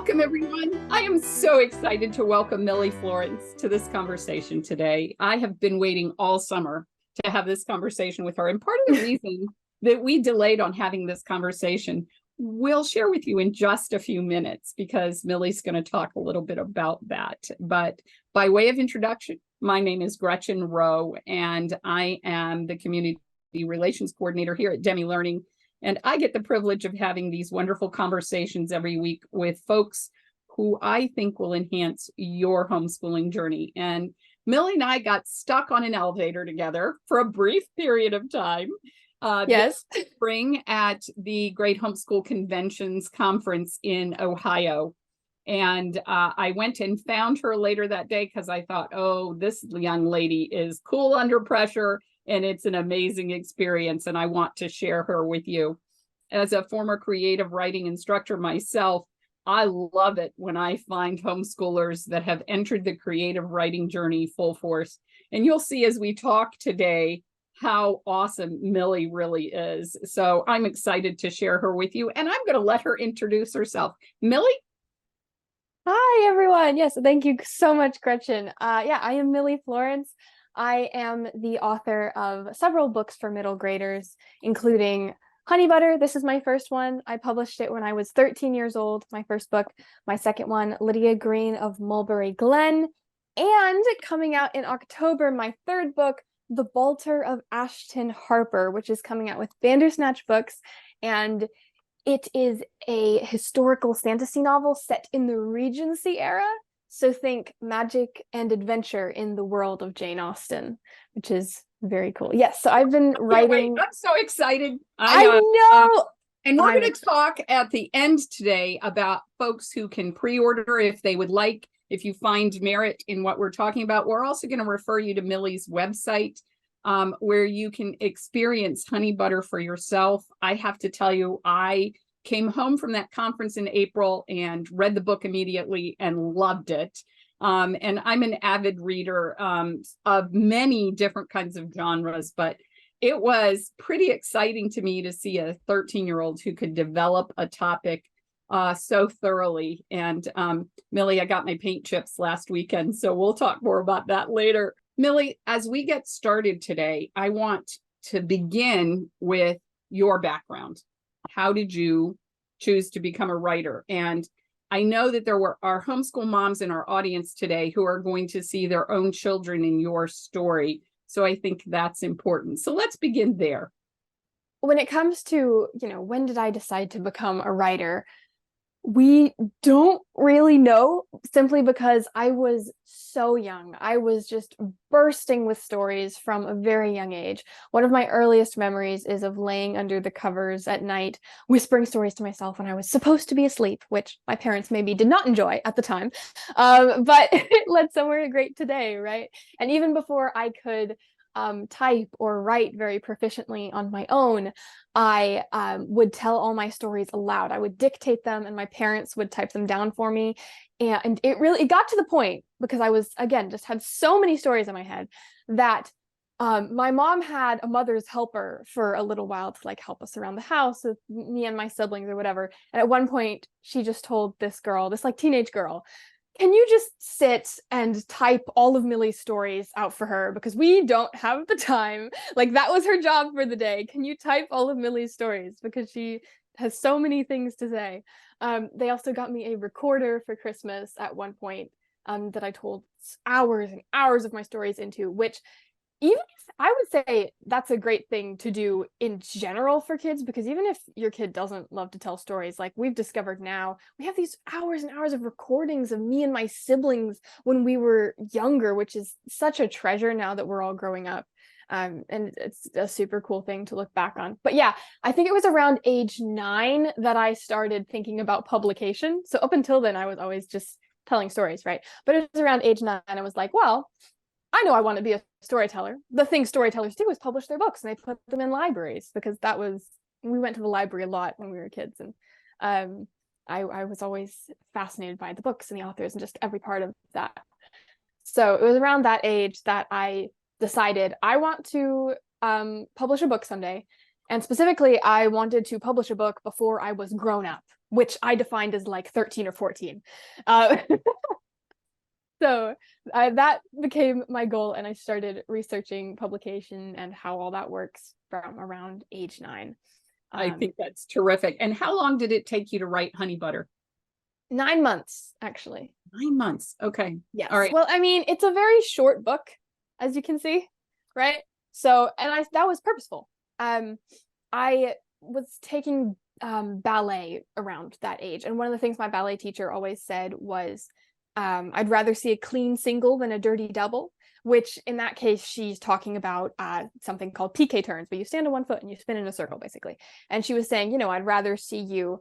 Welcome, everyone. I am so excited to welcome Millie Florence to this conversation today. I have been waiting all summer to have this conversation with her. And part of the reason that we delayed on having this conversation, we'll share with you in just a few minutes because Millie's going to talk a little bit about that. But by way of introduction, my name is Gretchen Rowe, and I am the Community Relations Coordinator here at Demme Learning. And I get the privilege of having these wonderful conversations every week with folks who I think will enhance your homeschooling journey. And Millie and I got stuck on an elevator together for a brief period of time. Yes. This spring at the Great Homeschool Conventions Conference in Ohio. And I went and found her later that day because I thought, oh, this young lady is cool under pressure. And it's an amazing experience, and I want to share her with you. As a former creative writing instructor myself, I love it when I find homeschoolers that have entered the creative writing journey full force. And you'll see as we talk today how awesome Millie really is. So I'm excited to share her with you, and I'm going to let her introduce herself. Millie? Hi, everyone. Yes, thank you so much, Gretchen. I am Millie Florence. I am the author of several books for middle graders, including Honey Butter. This is my first one. I published it when I was 13 years old, my first book. My second one, Lydia Green of Mulberry Glen. And coming out in October, my third book, The Balter of Ashton Harper, which is coming out with Bandersnatch Books. And it is a historical fantasy novel set in the Regency era. So think magic and adventure in the world of Jane Austen, which is very cool. Yes, so I've been writing. I'm so excited. I know. And we're going to talk at the end today about folks who can pre-order if they would like, if you find merit in what we're talking about. We're also going to refer you to Millie's website, where you can experience Honey Butter for yourself. I have to tell you, I came home from that conference in April and read the book immediately and loved it. And I'm an avid reader of many different kinds of genres, but it was pretty exciting to me to see a 13-year-old who could develop a topic so thoroughly. And Millie, I got my paint chips last weekend, so we'll talk more about that later. Millie, as we get started today, I want to begin with your background. How did you choose to become a writer? And I know that there are homeschool moms in our audience today who are going to see their own children in your story. So I think that's important. So let's begin there. When it comes to, when did I decide to become a writer? We don't really know, simply because I was so young. I was just bursting with stories from a very young age. One of my earliest memories is of laying under the covers at night, whispering stories to myself when I was supposed to be asleep, which my parents maybe did not enjoy at the time. But it led somewhere great today, right? And even before I could type or write very proficiently on my own, I would tell all my stories aloud. I would dictate them and my parents would type them down for me. And it got to the point, because I was, again, just had so many stories in my head, that my mom had a mother's helper for a little while to help us around the house with me and my siblings or whatever. And at one point she just told this girl, this teenage girl, can you just sit and type all of Millie's stories out for her? Because we don't have the time. That was her job for the day. Can you type all of Millie's stories? Because she has so many things to say. They also got me a recorder for Christmas at one point that I told hours and hours of my stories into, which, even if I would say that's a great thing to do in general for kids, because even if your kid doesn't love to tell stories, we've discovered now, we have these hours and hours of recordings of me and my siblings when we were younger, which is such a treasure now that we're all growing up. And it's a super cool thing to look back on. But yeah, I think it was around age 9 that I started thinking about publication. So up until then, I was always just telling stories, right? But it was around age 9, I was like, well, I know I want to be a storyteller. The thing storytellers do is publish their books, and they put them in libraries, because we went to the library a lot when we were kids. And I was always fascinated by the books and the authors and just every part of that. So it was around that age that I decided I want to publish a book someday. And specifically, I wanted to publish a book before I was grown up, which I defined as like 13 or 14. So that became my goal, and I started researching publication and how all that works from around age 9. I think that's terrific. And how long did it take you to write Honey Butter? 9 months, actually. 9 months. Okay. Yes. All right. Well, I mean, it's a very short book, as you can see, right? So, and that was purposeful. I was taking ballet around that age, and one of the things my ballet teacher always said was, I'd rather see a clean single than a dirty double, which in that case, she's talking about something called PK turns, where you stand on one foot and you spin in a circle, basically. And she was saying, I'd rather see you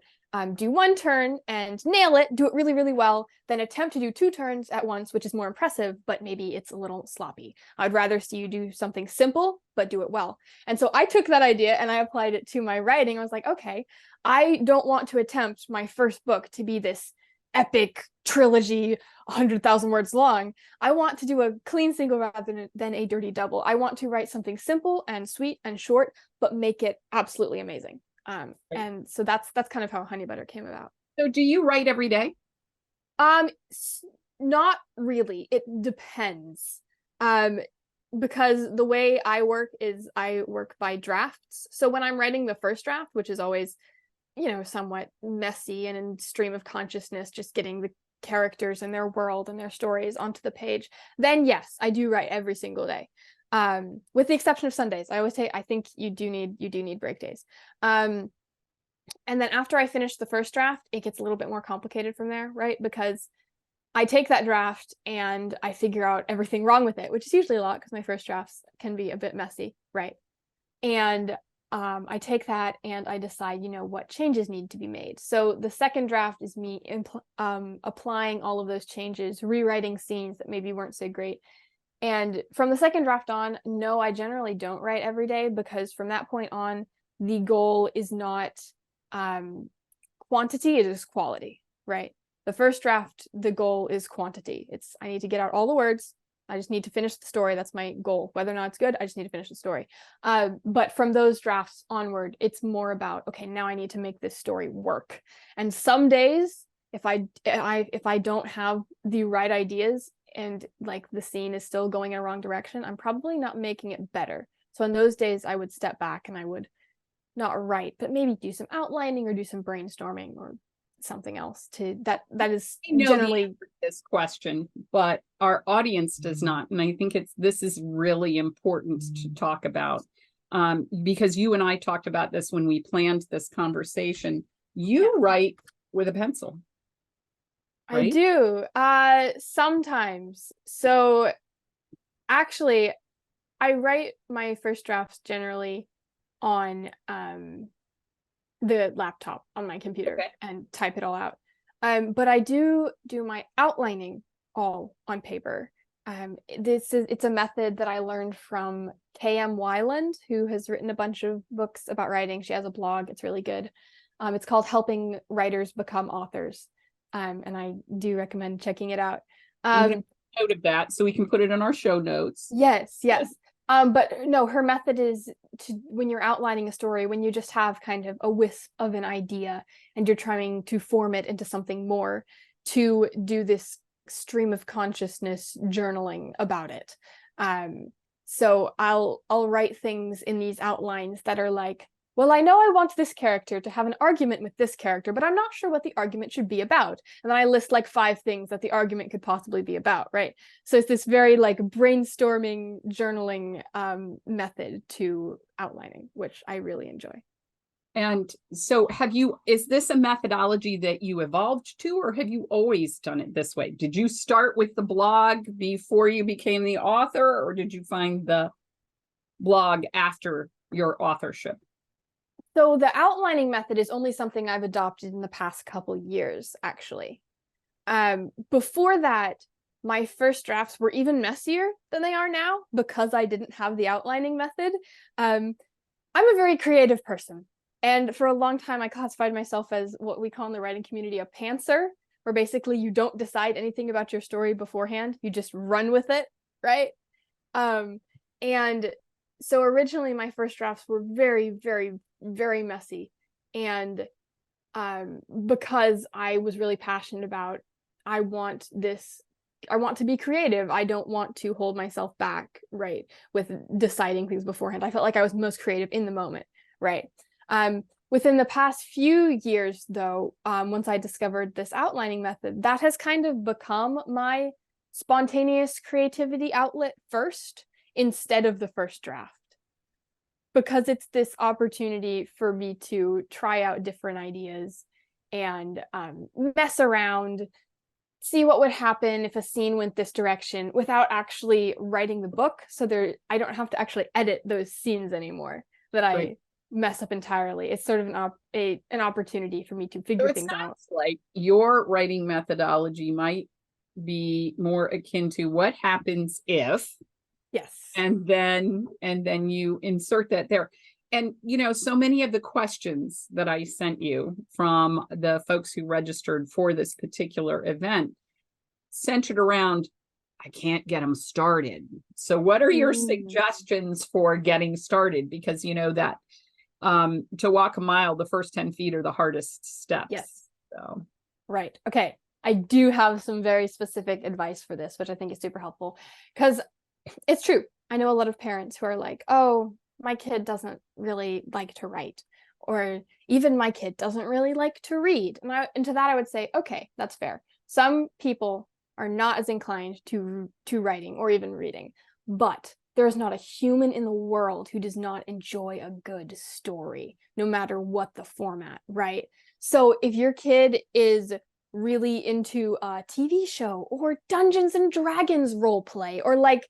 do one turn and nail it, do it really, really well, than attempt to do 2 turns at once, which is more impressive, but maybe it's a little sloppy. I'd rather see you do something simple, but do it well. And so I took that idea and I applied it to my writing. I was like, okay, I don't want to attempt my first book to be this epic trilogy 100,000 words long. I want to do a clean single rather than a dirty double. I want to write something simple and sweet and short, but make it absolutely amazing. And so that's kind of how Honey Butter came about. So do you write every day? Not really. It depends. Because the way I work is I work by drafts. So when I'm writing the first draft, which is always somewhat messy and in stream of consciousness, just getting the characters and their world and their stories onto the page, then yes, I do write every single day. With the exception of Sundays. I think you do need break days. And then after I finish the first draft, it gets a little bit more complicated from there, right? Because I take that draft and I figure out everything wrong with it, which is usually a lot because my first drafts can be a bit messy, right? And I take that and I decide, what changes need to be made. So the second draft is me applying all of those changes, rewriting scenes that maybe weren't so great. And from the second draft on, no, I generally don't write every day, because from that point on, the goal is not quantity, it is quality, right? The first draft, the goal is quantity. I need to get out all the words. I just need to finish the story. That's my goal. Whether or not it's good, I just need to finish the story. But from those drafts onward, it's more about, okay, now I need to make this story work. And some days, if I don't have the right ideas and like the scene is still going in a wrong direction, I'm probably not making it better. So in those days, I would step back and I would not write, but maybe do some outlining or do some brainstorming or something else that is generally this question, but our audience does not. And I think this is really important to talk about, because you and I talked about this when we planned this conversation. You write with a pencil. Right? I do sometimes. So actually, I write my first drafts generally on the laptop on my computer and type it all out. But I do my outlining all on paper. It's a method that I learned from K.M. Weiland, who has written a bunch of books about writing. She has a blog. It's really good. It's called Helping Writers Become Authors. And I do recommend checking it out. Note of that so we can put it in our show notes. Yes. But no, her method is when you're outlining a story, when you just have kind of a wisp of an idea and you're trying to form it into something more, to do this stream of consciousness journaling about it. So I'll write things in these outlines that are like, well, I know I want this character to have an argument with this character, but I'm not sure what the argument should be about. And then I list like 5 things that the argument could possibly be about, right? So it's this very like brainstorming, journaling method to outlining, which I really enjoy. And so is this a methodology that you evolved to, or have you always done it this way? Did you start with the blog before you became the author, or did you find the blog after your authorship? So the outlining method is only something I've adopted in the past couple years, actually. Before that, my first drafts were even messier than they are now because I didn't have the outlining method. I'm a very creative person. And for a long time, I classified myself as what we call in the writing community a pantser, where basically you don't decide anything about your story beforehand. You just run with it, right? And So originally my first drafts were very, very, very messy. And because I was really passionate about, I want to be creative. I don't want to hold myself back, right, with deciding things beforehand. I felt like I was most creative in the moment, right? Within the past few years, though, once I discovered this outlining method, that has kind of become my spontaneous creativity outlet first, instead of the first draft, because it's this opportunity for me to try out different ideas and mess around, see what would happen if a scene went this direction without actually writing the book. So I don't have to actually edit those scenes anymore that I Right. mess up entirely. It's sort of an opportunity for me to So figure it things out. sounds like your writing methodology might be more akin to what happens if, Yes. and then you insert that there. And so many of the questions that I sent you from the folks who registered for this particular event centered around, I can't get them started. So what are your suggestions for getting started? Because that to walk a mile, the first 10 feet are the hardest steps. Yes. So Right. Okay. I do have some very specific advice for this, which I think is super helpful, because it's true. I know a lot of parents who are like, oh, my kid doesn't really like to write, or even my kid doesn't really like to read. And to that, I would say, okay, that's fair. Some people are not as inclined to writing or even reading, but there is not a human in the world who does not enjoy a good story, no matter what the format, right? So if your kid is really into a TV show or Dungeons and Dragons role play, or like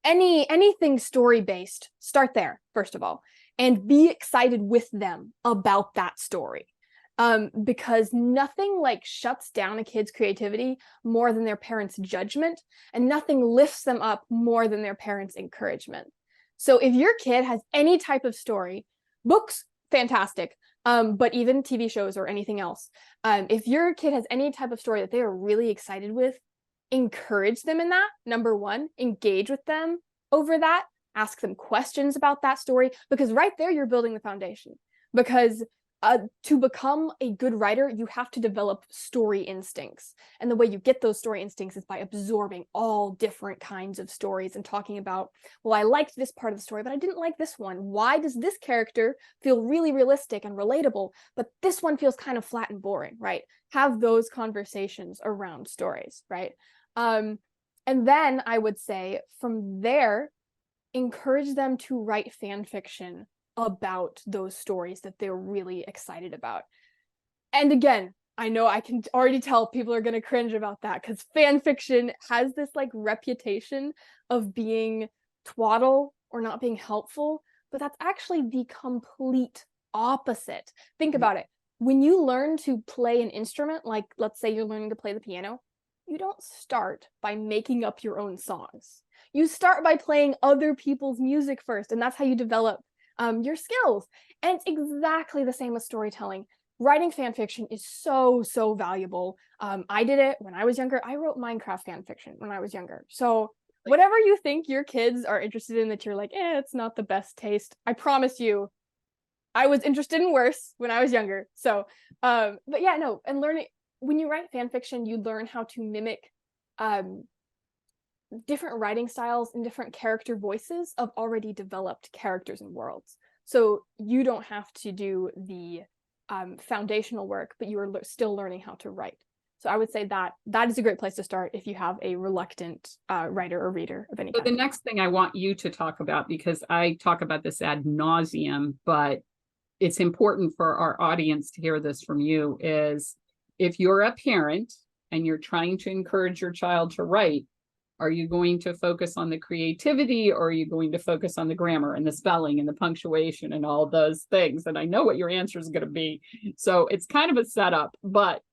anything story based, start there first of all, and be excited with them about that story, because nothing like shuts down a kid's creativity more than their parents' judgment, and nothing lifts them up more than their parents' encouragement. So if your kid has any type of story, books, fantastic, but even TV shows or anything else, if your kid has any type of story that they are really excited with, encourage them in that. Number one, engage with them over that, ask them questions about that story, because right there you're building the foundation. Because to become a good writer, you have to develop story instincts. And the way you get those story instincts is by absorbing all different kinds of stories and talking about, well, I liked this part of the story, but I didn't like this one. Why does this character feel really realistic and relatable, but this one feels kind of flat and boring, right? Have those conversations around stories, right? And then I would say from there, encourage them to write fan fiction about those stories that they're really excited about. And again, I know I can already tell people are going to cringe about that, because fan fiction has this like reputation of being twaddle or not being helpful, but that's actually the complete opposite. Think about it. When you learn to play an instrument, like let's say you're learning to play the piano, you don't start by making up your own songs. You start by playing other people's music first, and that's how you develop your skills. And it's exactly the same with storytelling. Writing fan fiction is so, so valuable. I did it when I was younger. I wrote Minecraft fan fiction when I was younger. So whatever you think your kids are interested in that you're like, it's not the best taste, I promise you, I was interested in worse when I was younger. So, but yeah, no, and learning, when you write fan fiction, you learn how to mimic different writing styles and different character voices of already developed characters and worlds. So you don't have to do the foundational work, but you are still learning how to write. So I would say that is a great place to start if you have a reluctant writer or reader of any kind. So the next thing I want you to talk about, because I talk about this ad nauseum, but it's important for our audience to hear this from you, is if you're a parent and you're trying to encourage your child to write, are you going to focus on the creativity, or are you going to focus on the grammar and the spelling and the punctuation and all those things? And I know what your answer is going to be. So it's kind of a setup, but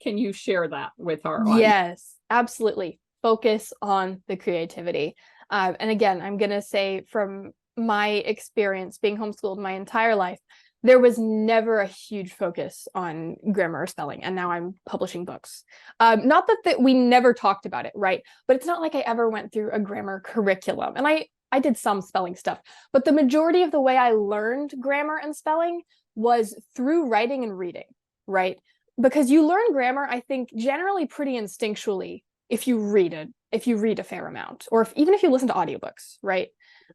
can you share that with our audience? Yes, absolutely. Focus on the creativity. And again, I'm going to say from my experience being homeschooled my entire life, there was never a huge focus on grammar or spelling, and now I'm publishing books. Not that we never talked about it, right? But it's not like I ever went through a grammar curriculum. And I I did some spelling stuff, but the majority of the way I learned grammar and spelling was through writing and reading, right? Because you learn grammar, I think, generally pretty instinctually if you read a fair amount, or even if you listen to audiobooks, right?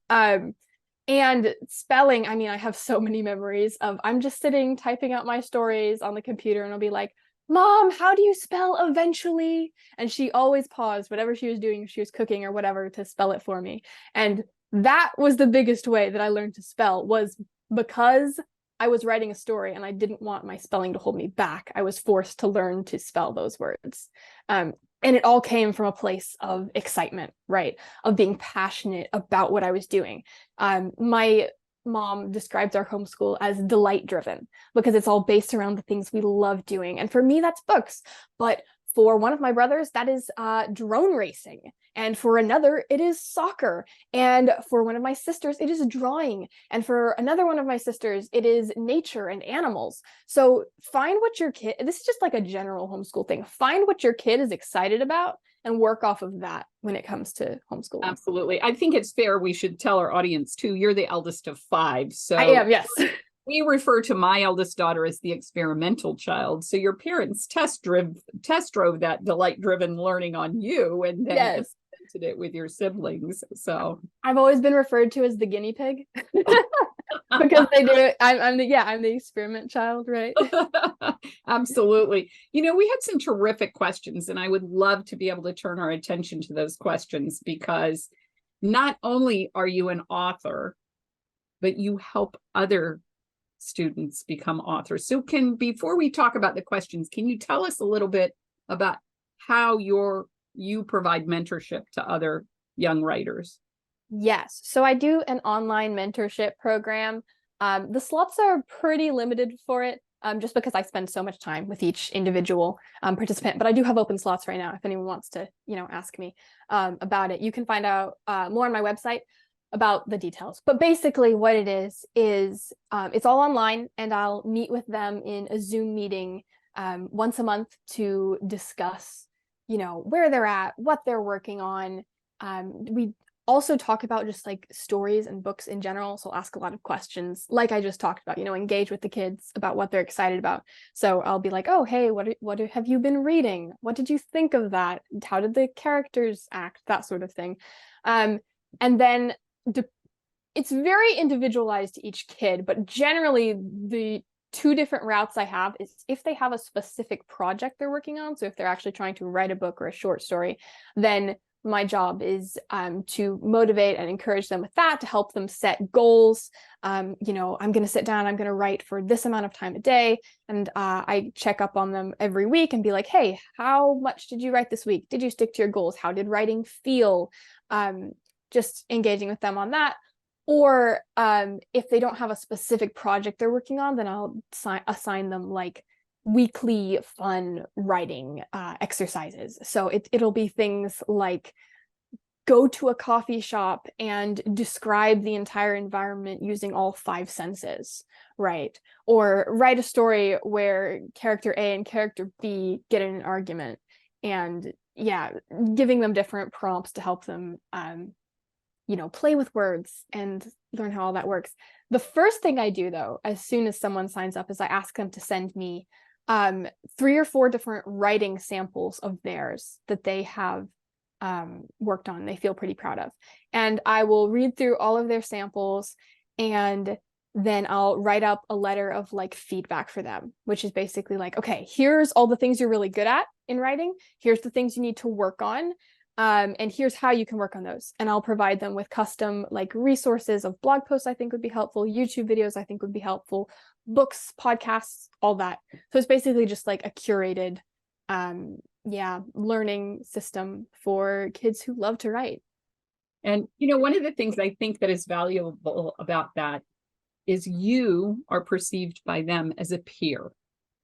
And spelling, I mean, I have so many memories of I'm just sitting typing out my stories on the computer, and I'll be like, Mom, how do you spell eventually? And she always paused whatever she was doing, if she was cooking or whatever, to spell it for me. And that was the biggest way that I learned to spell, was because I was writing a story and I didn't want my spelling to hold me back. I was forced to learn to spell those words. And it all came from a place of excitement, right? Of being passionate about what I was doing. My mom describes our homeschool as delight driven, because it's all based around the things we love doing. And for me, that's books. But for one of my brothers, that is drone racing. And for another, it is soccer. And for one of my sisters, it is drawing. And for another one of my sisters, it is nature and animals. So find what your kid, this is just like a general homeschool thing. Find what your kid is excited about and work off of that when it comes to homeschooling. Absolutely. I think it's fair. We should tell our audience too, you're the eldest of 5. So I am, yes. We refer to my eldest daughter as the experimental child. So your parents test drove that delight-driven learning on you, and then yes, implemented it with your siblings. So I've always been referred to as the guinea pig because they do it. I'm the experiment child, right? Absolutely. We had some terrific questions, and I would love to be able to turn our attention to those questions, because not only are you an author, but you help other students become authors. So before we talk about the questions, can you tell us a little bit about how you provide mentorship to other young writers? Yes. So I do an online mentorship program. The slots are pretty limited for it, just because I spend so much time with each individual participant. But I do have open slots right now if anyone wants to, ask me about it. You can find out more on my website about the details. But basically what it is it's all online, and I'll meet with them in a Zoom meeting once a month to discuss, where they're at, what they're working on. We also talk about just like stories and books in general. So I'll ask a lot of questions, like I just talked about, engage with the kids about what they're excited about. So I'll be like, oh, hey, what have you been reading? What did you think of that? How did the characters act? That sort of thing. And then it's very individualized to each kid, but generally the 2 different routes I have is if they have a specific project they're working on. So if they're actually trying to write a book or a short story, then my job is to motivate and encourage them with that, to help them set goals. I'm going to sit down, I'm going to write for this amount of time a day. And I check up on them every week and be like, hey, how much did you write this week? Did you stick to your goals? How did writing feel? Just engaging with them on that. Or if they don't have a specific project they're working on, then I'll assign them like weekly fun writing exercises. So it'll be things like go to a coffee shop and describe the entire environment using all 5 senses, right? Or write a story where character A and character B get in an argument, and giving them different prompts to help them play with words and learn how all that works. The first thing I do, though, as soon as someone signs up, is I ask them to send me 3 or 4 different writing samples of theirs that they have worked on, they feel pretty proud of. And I will read through all of their samples, and then I'll write up a letter of like feedback for them, which is basically like, okay, here's all the things you're really good at in writing. Here's the things you need to work on. And here's how you can work on those. And I'll provide them with custom like resources of blog posts I think would be helpful, YouTube videos I think would be helpful, books, podcasts, all that. So it's basically just like a curated learning system for kids who love to write. And one of the things I think that is valuable about that is you are perceived by them as a peer.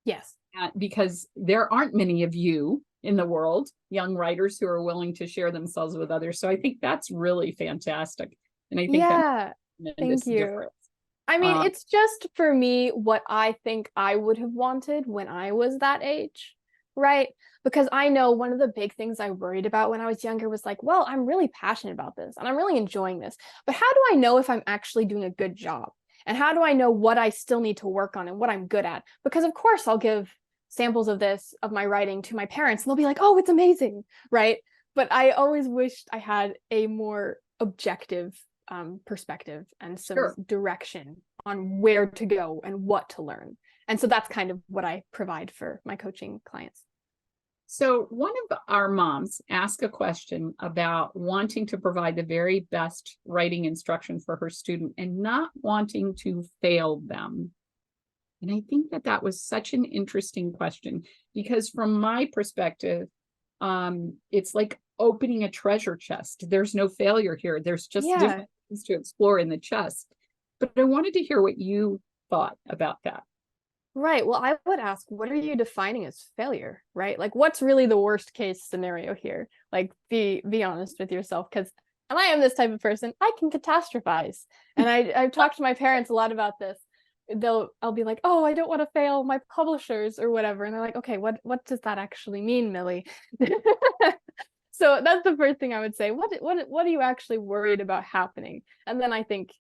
Yes. Because there aren't many of you in the world, young writers who are willing to share themselves with others. So I think that's really fantastic. And I think thank you. Difference. I mean, it's just for me what I think I would have wanted when I was that age. right? Because I know one of the big things I worried about when I was younger was like, well, I'm really passionate about this and I'm really enjoying this, but how do I know if I'm actually doing a good job? And how do I know what I still need to work on and what I'm good at? Because of course I'll give samples of this, of my writing, to my parents and they'll be like, oh, it's amazing, right? But I always wished I had a more objective perspective and some Sure. direction on where to go and what to learn. And so that's kind of what I provide for my coaching clients. So one of our moms asked a question about wanting to provide the very best writing instruction for her student and not wanting to fail them. And I think that that was such an interesting question because from my perspective, it's like opening a treasure chest. There's no failure here. There's just different things to explore in the chest. But I wanted to hear what you thought about that. Right. Well, I would ask, what are you defining as failure, right? Like, what's really the worst case scenario here? Like, be honest with yourself, because, and I am this type of person, I can catastrophize. And I've talked to my parents a lot about this. I'll be like, oh, I don't want to fail my publishers or whatever. And they're like, okay, what does that actually mean, Millie? So that's the first thing I would say. What are you actually worried about happening? And then I think,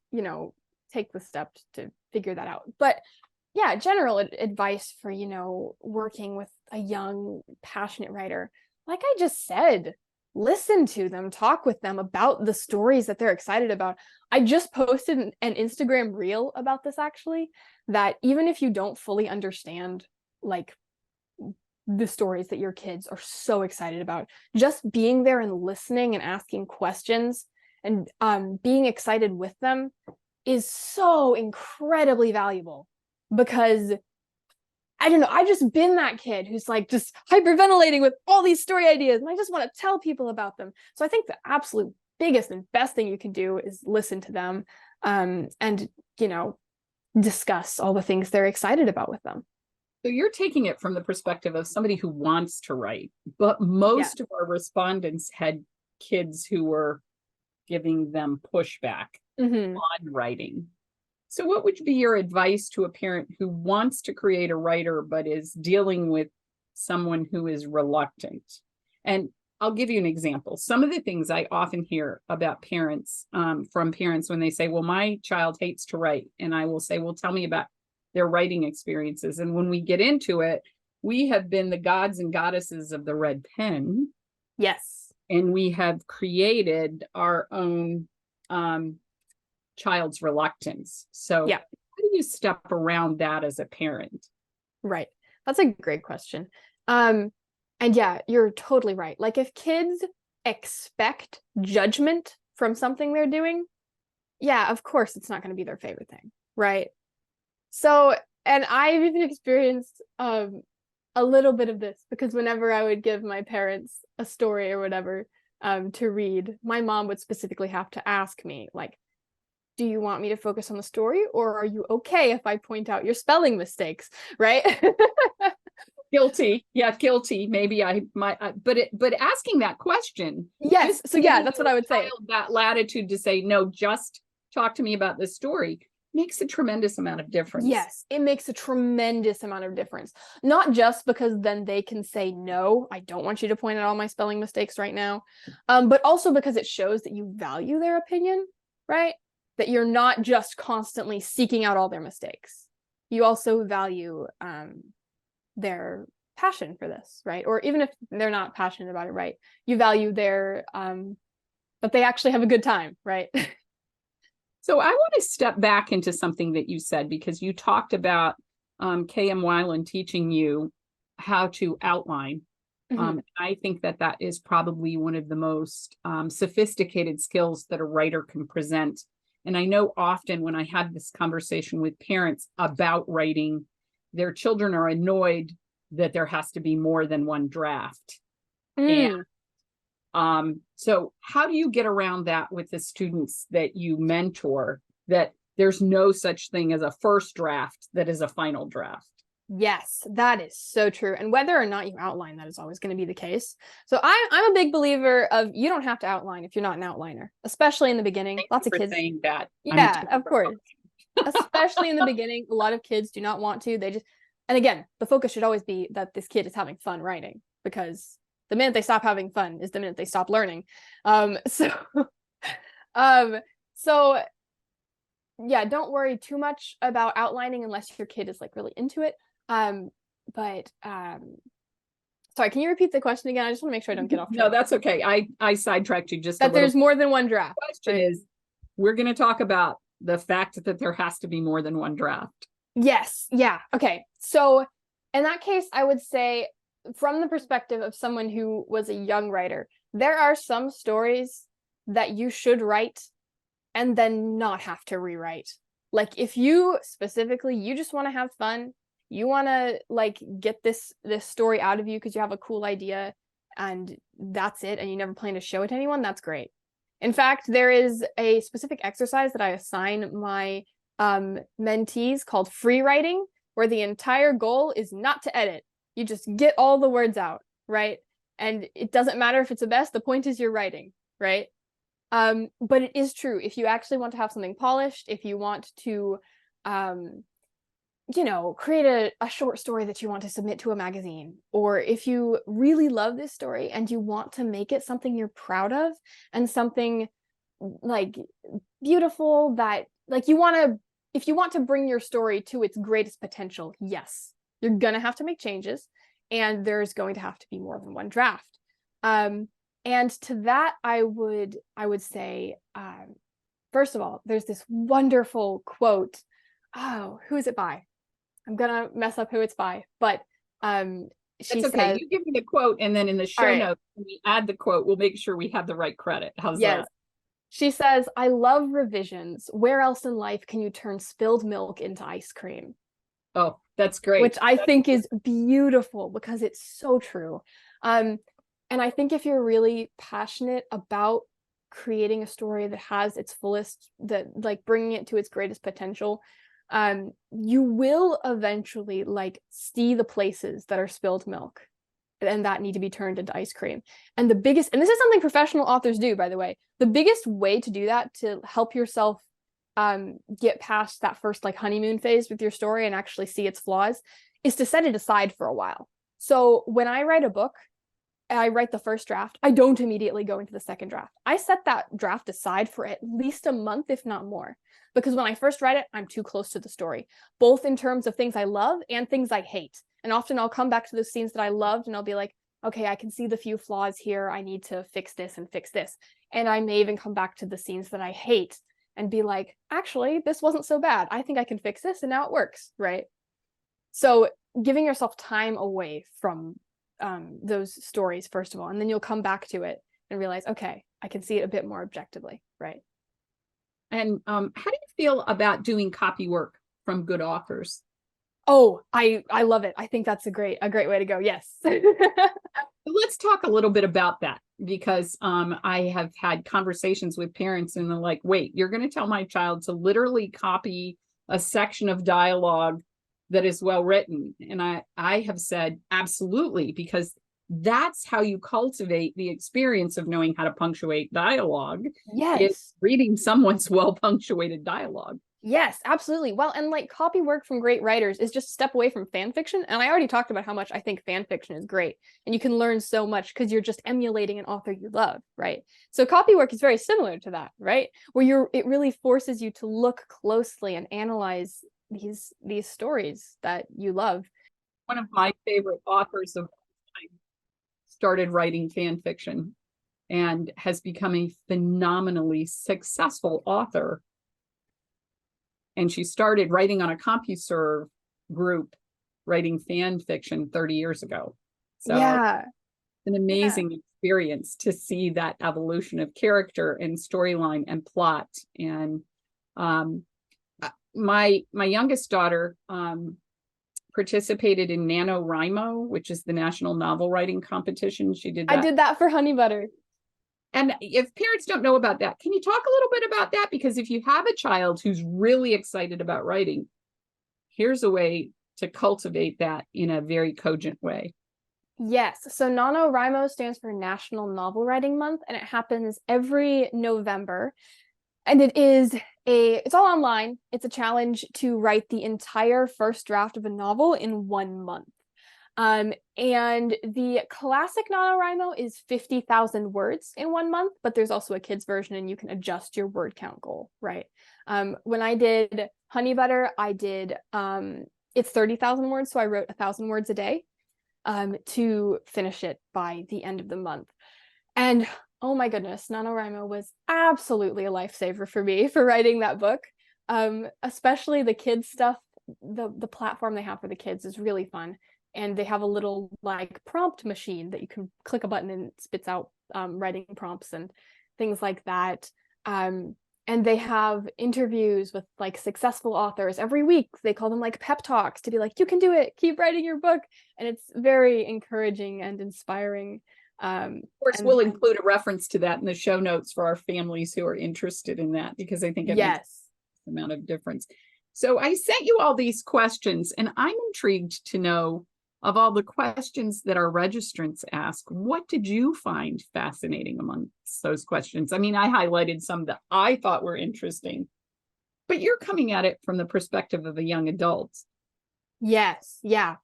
take the steps to figure that out. But yeah, general advice for, working with a young, passionate writer. Like I just said, listen to them, talk with them about the stories that they're excited about. I just posted an Instagram reel about this, actually, that even if you don't fully understand, like, the stories that your kids are so excited about, just being there and listening and asking questions and being excited with them is so incredibly valuable. Because I don't know, I've just been that kid who's like just hyperventilating with all these story ideas and I just want to tell people about them. So I think the absolute biggest and best thing you can do is listen to them and discuss all the things they're excited about with them. So you're taking it from the perspective of somebody who wants to write, but most of our respondents had kids who were giving them pushback on writing. So what would be your advice to a parent who wants to create a writer, but is dealing with someone who is reluctant? And I'll give you an example. Some of the things I often hear about parents, from parents when they say, well, my child hates to write. And I will say, well, tell me about their writing experiences. And when we get into it, we have been the gods and goddesses of the red pen. Yes. And we have created our own child's reluctance. So how do you step around that as a parent? Right. That's a great question. And yeah, you're totally right. Like if kids expect judgment from something they're doing, yeah, of course it's not going to be their favorite thing, right? So, and I've even experienced a little bit of this because whenever I would give my parents a story or whatever to read, my mom would specifically have to ask me, like, do you want me to focus on the story or are you okay if I point out your spelling mistakes, right? Guilty. Yeah, guilty. Maybe I might, but asking that question. Yes. So yeah, that's what I would say. That latitude to say, no, just talk to me about this story makes a tremendous amount of difference. Yes, it makes a tremendous amount of difference. Not just because then they can say, no, I don't want you to point out all my spelling mistakes right now, but also because it shows that you value their opinion, right? That you're not just constantly seeking out all their mistakes. You also value their passion for this, right? Or even if they're not passionate about it, right? You value their, that they actually have a good time, right? So I want to step back into something that you said, because you talked about K.M. Weiland teaching you how to outline. I think that is probably one of the most sophisticated skills that a writer can present. And I know often when I had this conversation with parents about writing, their children are annoyed that there has to be more than one draft. And so how do you get around that with the students that you mentor, that there's no such thing as a first draft that is a final draft? Yes, that is so true. And whether or not you outline, that is always going to be the case. So I'm a big believer of you don't have to outline if you're not an outliner, especially in the beginning. Lots of kids saying that. Yeah, of course. Especially in the beginning, a lot of kids do not want to. And again, the focus should always be that this kid is having fun writing, because the minute they stop having fun is the minute they stop learning. So so yeah, don't worry too much about outlining unless your kid is like really into it. But sorry, can you repeat the question again? I just want to make sure I don't get off track. No, that's okay. I sidetracked you just that there's more than one draft. The question is, we're going to talk about the fact that there has to be more than one draft. Yes. Yeah. Okay. So in that case, I would say, from the perspective of someone who was a young writer, there are some stories that you should write and then not have to rewrite. Like, if you specifically, you just want to have fun, you want to like get this story out of you because you have a cool idea and that's it, and you never plan to show it to anyone, that's great. In fact, there is a specific exercise that I assign my mentees called free writing, where the entire goal is not to edit. You just get all the words out, right? And it doesn't matter if it's a mess, the point is you're writing, right? But it is true, if you actually want to have something polished, if you want to create a short story that you want to submit to a magazine, or if you really love this story and you want to make it something you're proud of and something like beautiful, that like if you want to bring your story to its greatest potential, yes, you're gonna have to make changes, and there's going to have to be more than one draft. And to that, I would say, first of all, there's this wonderful quote. Oh, who is it by? I'm gonna mess up who it's by, but she That's okay. says, You give me the quote, and then in the show notes, when we add the quote, we'll make sure we have the right credit. How's that? She says, "I love revisions. Where else in life can you turn spilled milk into ice cream?" Oh, that's great. Which I think is beautiful, because it's so true. And I think if you're really passionate about creating a story that has its fullest, that like bringing it to its greatest potential, you will eventually like see the places that are spilled milk and that need to be turned into ice cream. And this is something professional authors do, by the way, the biggest way to do that, to help yourself get past that first like honeymoon phase with your story and actually see its flaws, is to set it aside for a while. So when I write a book, I write the first draft, I don't immediately go into the second draft. I set that draft aside for at least a month, if not more, because when I first write it, I'm too close to the story, both in terms of things I love and things I hate. And often I'll come back to those scenes that I loved and I'll be like, okay, I can see the few flaws here, I need to fix this and fix this. And I may even come back to the scenes that I hate and be like, actually, this wasn't so bad, I think I can fix this, and now it works, right? So giving yourself time away from those stories, first of all, and then you'll come back to it and realize, okay, I can see it a bit more objectively, right? And how do you feel about doing copy work from good authors? Oh, I love it. I think that's a great way to go. Yes. Let's talk a little bit about that, because I have had conversations with parents and they're like, wait, you're going to tell my child to literally copy a section of dialogue that is well written? And I have said, absolutely, because that's how you cultivate the experience of knowing how to punctuate dialogue. Yes. Is reading someone's well punctuated dialogue. Yes, absolutely. Well, and like copy work from great writers is just a step away from fan fiction. And I already talked about how much I think fan fiction is great. And you can learn so much because you're just emulating an author you love, right? So copy work is very similar to that, right? Where it really forces you to look closely and analyze these stories that you love. One of my favorite authors of all time started writing fan fiction and has become a phenomenally successful author. And she started writing on a CompuServe group, writing fan fiction 30 years ago. So yeah, it's an amazing experience to see that evolution of character and storyline and plot. And my youngest daughter participated in NaNoWriMo, which is the national novel writing competition. She did that. I did that for Honey Butter. And if parents don't know about that, can you talk a little bit about that? Because if you have a child who's really excited about writing, here's a way to cultivate that in a very cogent way. Yes. So NaNoWriMo stands for National Novel Writing Month, and it happens every November. And it is it's all online. It's a challenge to write the entire first draft of a novel in 1 month. And the classic NaNoWriMo is 50,000 words in 1 month, but there's also a kid's version and you can adjust your word count goal, right? When I did Honey Butter, I did, it's 30,000 words. So I wrote 1,000 words a day, to finish it by the end of the month. And oh my goodness, NaNoWriMo was absolutely a lifesaver for me for writing that book. Especially the kids stuff. The platform they have for the kids is really fun. And they have a little like prompt machine that you can click a button and it spits out writing prompts and things like that. And they have interviews with like successful authors every week. They call them like pep talks to be like, you can do it, keep writing your book. And it's very encouraging and inspiring. Of course, we'll include a reference to that in the show notes for our families who are interested in that, because I think it makes an amount of difference. So I sent you all these questions, and I'm intrigued to know, of all the questions that our registrants ask, what did you find fascinating amongst those questions? I mean, I highlighted some that I thought were interesting, but you're coming at it from the perspective of a young adult. Yes, yeah.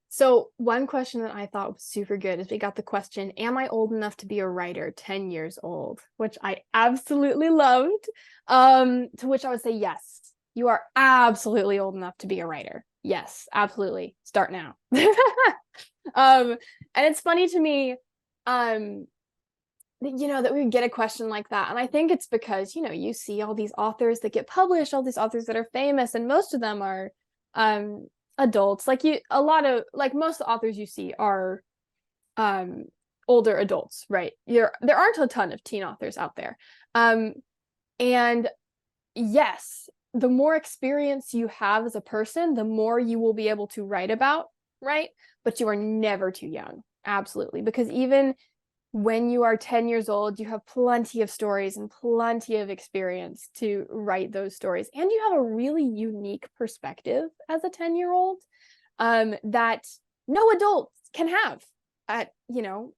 So one question that I thought was super good is we got the question, am I old enough to be a writer, 10 years old? Which I absolutely loved. To which I would say, yes, you are absolutely old enough to be a writer. Yes, absolutely. Start now. And it's funny to me, that we would get a question like that. And I think it's because, you see all these authors that get published, all these authors that are famous, and most of them are adults. Most of the authors you see are older adults, right? There aren't a ton of teen authors out there. And yes, the more experience you have as a person, the more you will be able to write about, right? But you are never too young. Absolutely. Because even when you are 10 years old, you have plenty of stories and plenty of experience to write those stories. And you have a really unique perspective as a 10-year-old that no adult can have.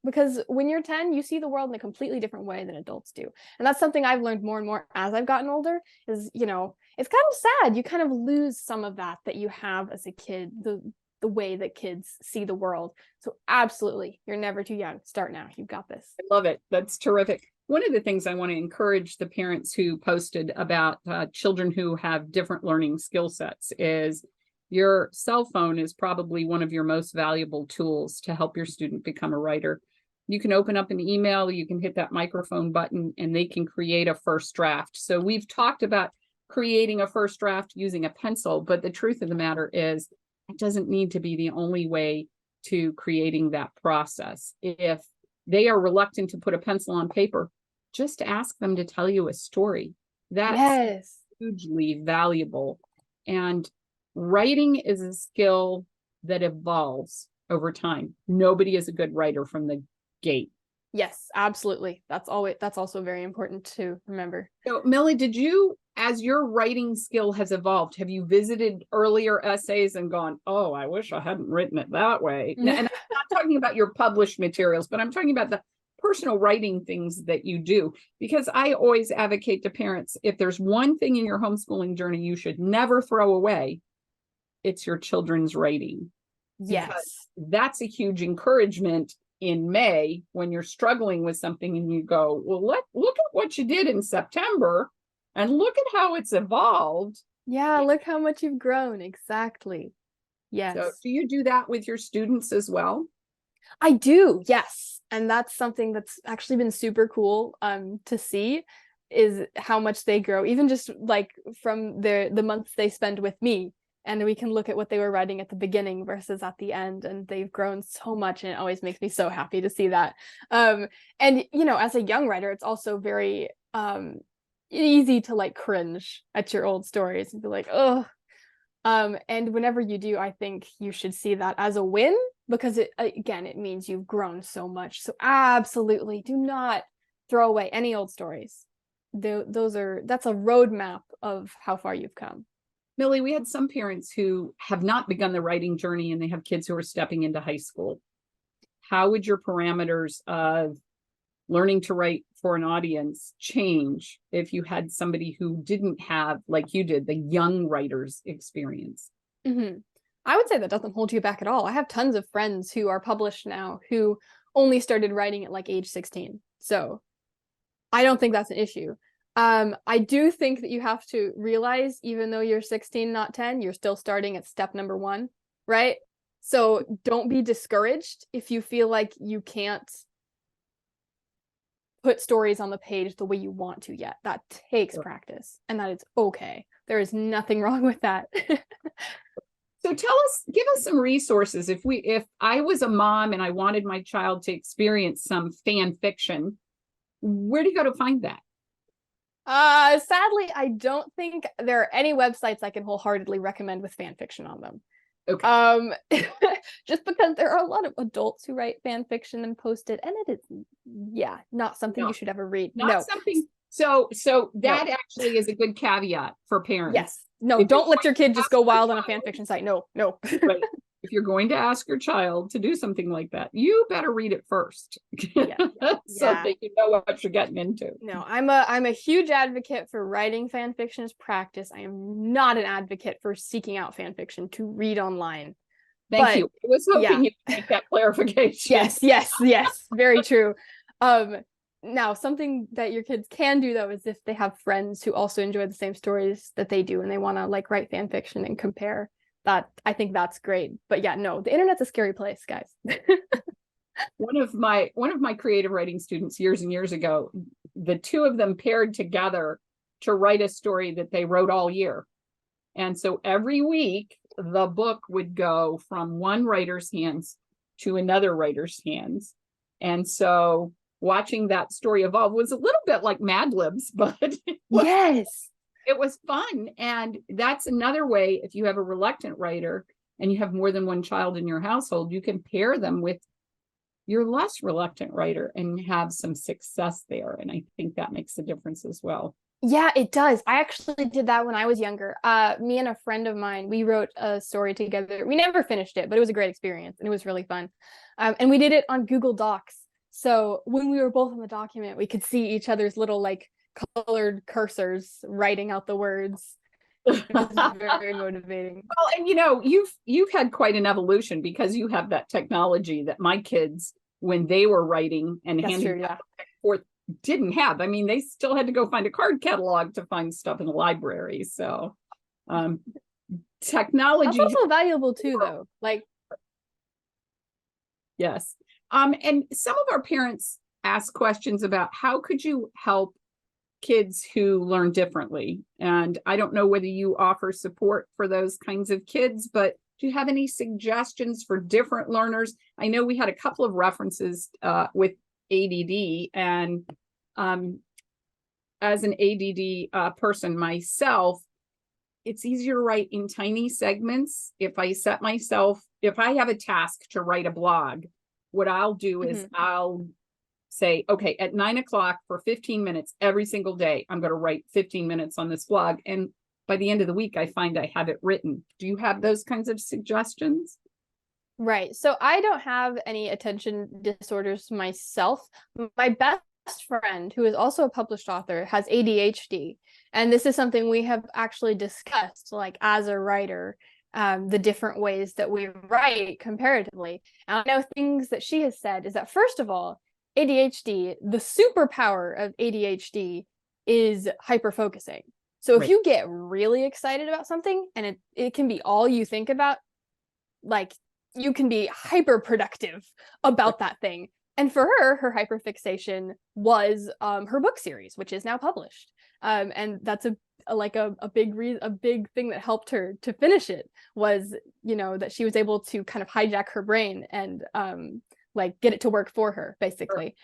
Because when you're 10, you see the world in a completely different way than adults do. And that's something I've learned more and more as I've gotten older is, it's kind of sad. You kind of lose some of that you have as a kid, the way that kids see the world. So absolutely, you're never too young. Start now. You've got this. I love it. That's terrific. One of the things I want to encourage the parents who posted about children who have different learning skill sets is your cell phone is probably one of your most valuable tools to help your student become a writer. You can open up an email, you can hit that microphone button, and they can create a first draft. So we've talked about creating a first draft using a pencil, but the truth of the matter is it doesn't need to be the only way to creating that process. If they are reluctant to put a pencil on paper, just ask them to tell you a story. That's hugely valuable. And writing is a skill that evolves over time. Nobody is a good writer from the gate. Yes, absolutely. That's also very important to remember. So Millie, did you, as your writing skill has evolved, have you visited earlier essays and gone, oh, I wish I hadn't written it that way? And I'm not talking about your published materials, but I'm talking about the personal writing things that you do, because I always advocate to parents, if there's one thing in your homeschooling journey you should never throw away, it's your children's writing. Yes. Because that's a huge encouragement in May when you're struggling with something and you go, well, look at what you did in September and look at how it's evolved. Yeah, look how much you've grown. Exactly. Yes. So do you do that with your students as well? I do, yes. And that's something that's actually been super cool to see, is how much they grow, even just like from the months they spend with me. And we can look at what they were writing at the beginning versus at the end, and they've grown so much, and it always makes me so happy to see that. And as a young writer, it's also very easy to like cringe at your old stories and be like, oh. And whenever you do, I think you should see that as a win, because it means you've grown so much. So absolutely do not throw away any old stories. That's a roadmap of how far you've come. Millie, we had some parents who have not begun the writing journey and they have kids who are stepping into high school. How would your parameters of learning to write for an audience change if you had somebody who didn't have, like you did, the young writers experience? I would say that doesn't hold you back at all. I have tons of friends who are published now who only started writing at like age 16. So I don't think that's an issue. I do think that you have to realize, even though you're 16, not 10, you're still starting at step number 1, right? So don't be discouraged if you feel like you can't put stories on the page the way you want to yet. That takes practice, and that is okay. There is nothing wrong with that. So give us some resources. If I was a mom and I wanted my child to experience some fan fiction, where do you go to find that? Sadly, I don't think there are any websites I can wholeheartedly recommend with fan fiction on them. Okay. Just because there are a lot of adults who write fan fiction and post it, and it is, not something you should ever read. Not something. So that actually is a good caveat for parents. Yes. No, don't let your kid just go wild on a fan fiction site. No. Right. If you're going to ask your child to do something like that, you better read it first. So that you know what you're getting into. No, I'm a huge advocate for writing fan fiction as practice. I am not an advocate for seeking out fan fiction to read online. Thank you. I was hoping you'd make that clarification. Yes. Very true. Now, something that your kids can do, though, is if they have friends who also enjoy the same stories that they do and they want to like write fan fiction and compare, that I think that's great. But yeah, no, the internet's a scary place, guys. One of my creative writing students years and years ago, the two of them paired together to write a story that they wrote all year. And so every week the book would go from one writer's hands to another writer's hands. And so watching that story evolve was a little bit like Mad Libs, but it was fun. And that's another way, if you have a reluctant writer and you have more than one child in your household, you can pair them with your less reluctant writer and have some success there. And I think that makes a difference as well. Yeah, it does. I actually did that when I was younger. Me and a friend of mine, we wrote a story together. We never finished it, but it was a great experience and it was really fun. And we did it on Google Docs. So when we were both in the document, we could see each other's little like colored cursors writing out the words. It was very motivating. Well, and you've had quite an evolution because you have that technology that my kids, when they were writing and handing back and forth, didn't have. I mean, they still had to go find a card catalog to find stuff in the library. So technology. That's also valuable too, though. Like, yes. And some of our parents ask questions about how could you help kids who learn differently? And I don't know whether you offer support for those kinds of kids, but do you have any suggestions for different learners? I know we had a couple of references with ADD, and as an ADD person myself, it's easier to write in tiny segments. If I have a task to write a blog, what I'll do is I'll say, okay, at 9:00 for 15 minutes every single day, I'm going to write 15 minutes on this blog. And by the end of the week, I find I have it written. Do you have those kinds of suggestions? Right. So I don't have any attention disorders myself. My best friend, who is also a published author, has ADHD. And this is something we have actually discussed, like as a writer, the different ways that we write comparatively. And I know things that she has said is that, first of all, ADHD, the superpower of ADHD is hyperfocusing. So if you get really excited about something and it can be all you think about, like you can be hyper productive about that thing. And for her hyperfixation was her book series, which is now published. And that's a big thing that helped her to finish it was, that she was able to kind of hijack her brain and like get it to work for her, basically.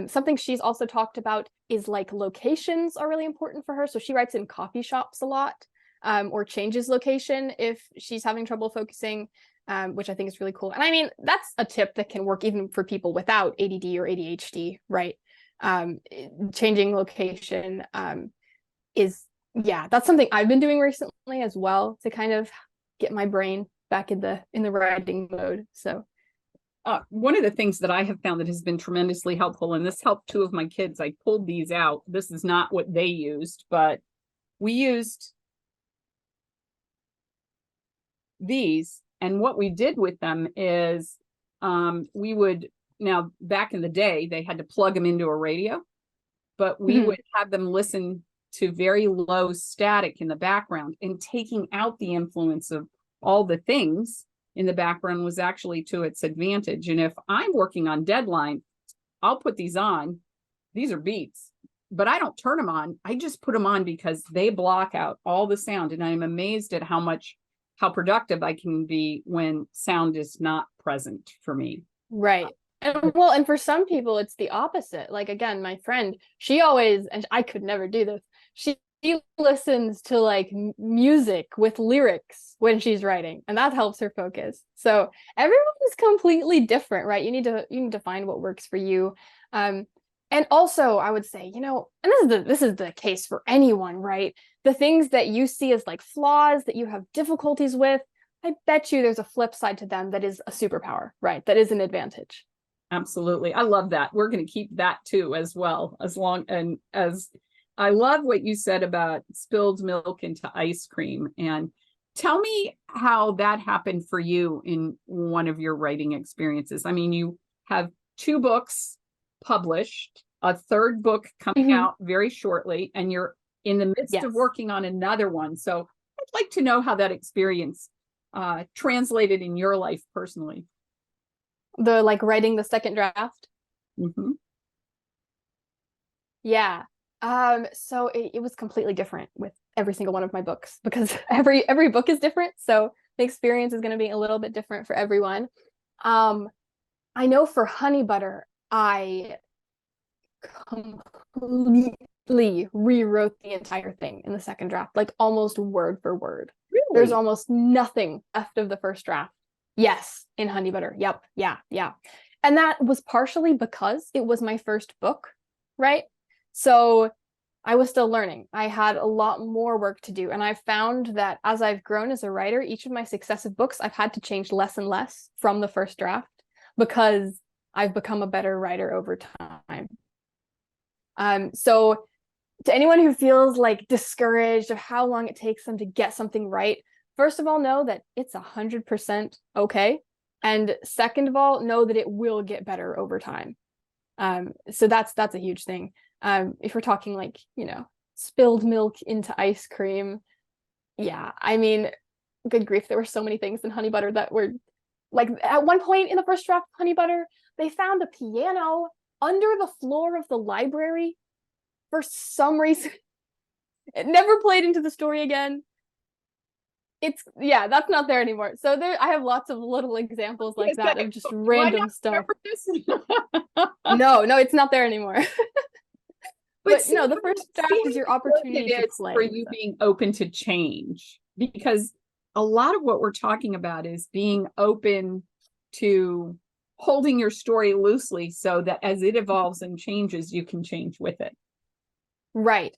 Something she's also talked about is like locations are really important for her. So she writes in coffee shops a lot, or changes location if she's having trouble focusing, which I think is really cool. And I mean, that's a tip that can work even for people without ADD or ADHD, right? Changing location that's something I've been doing recently as well to kind of get my brain back in the writing mode. So one of the things that I have found that has been tremendously helpful, and this helped two of my kids, I pulled these out. This is not what they used, but we used these. And what we did with them is we would, now back in the day, they had to plug them into a radio, but we would have them listen to very low static in the background, and taking out the influence of all the things in the background was actually to its advantage. And if I'm working on deadline, I'll put these on. These are beats, but I don't turn them on. I just put them on because they block out all the sound. And I'm amazed at how productive I can be when sound is not present for me. Right. And for some people, it's the opposite. Like, again, my friend, she always, and I could never do this, she listens to like music with lyrics when she's writing, and that helps her focus. So everyone is completely different, right? You need to find what works for you. And also I would say, and this is the case for anyone, right? The things that you see as like flaws that you have difficulties with, I bet you there's a flip side to them that is a superpower, right? That is an advantage. Absolutely. I love that. We're going to keep that too, as well, as I love what you said about spilled milk into ice cream. And tell me how that happened for you in one of your writing experiences. I mean, you have 2 books published, a 3rd book coming out very shortly, and you're in the midst of working on another one. So I'd like to know how that experience translated in your life personally. The like writing the second draft. Yeah. So it was completely different with every single one of my books, because every book is different. So the experience is going to be a little bit different for everyone. I know for Honey Butter, I completely rewrote the entire thing in the second draft, like almost word for word. Really? There's almost nothing left of the first draft. Yes, in Honey Butter. Yep. Yeah. And that was partially because it was my first book, right? So I was still learning. I had a lot more work to do. And I found that as I've grown as a writer, each of my successive books, I've had to change less and less from the first draft, because I've become a better writer over time. So to anyone who feels like discouraged of how long it takes them to get something right, first of all, know that it's 100% okay. And second of all, know that it will get better over time. So that's a huge thing. If we're talking like, spilled milk into ice cream. Yeah, I mean, good grief, there were so many things in Honey Butter that were like, at one point in the first draft of Honey Butter, they found a piano under the floor of the library for some reason. It never played into the story again. That's not there anymore. So I have lots of little examples like that of just random stuff. No, it's not there anymore. But no, the first draft is your opportunity to play. For you being open to change, because a lot of what we're talking about is being open to holding your story loosely so that as it evolves and changes, you can change with it. Right.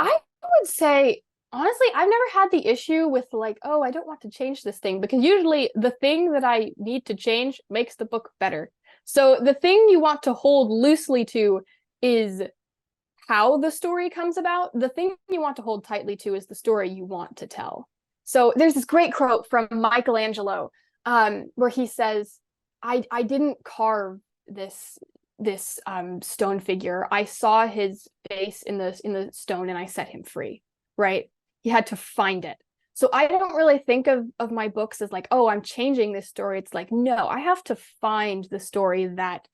I would say, honestly, I've never had the issue with like, oh, I don't want to change this thing, because usually the thing that I need to change makes the book better. So the thing you want to hold loosely to is how the story comes about. The thing you want to hold tightly to is the story you want to tell. So there's this great quote from Michelangelo, where he says, I didn't carve this stone figure. I saw his face in the stone and I set him free, right? He had to find it. So I don't really think of my books as like, oh, I'm changing this story. It's like, no, I have to find the story that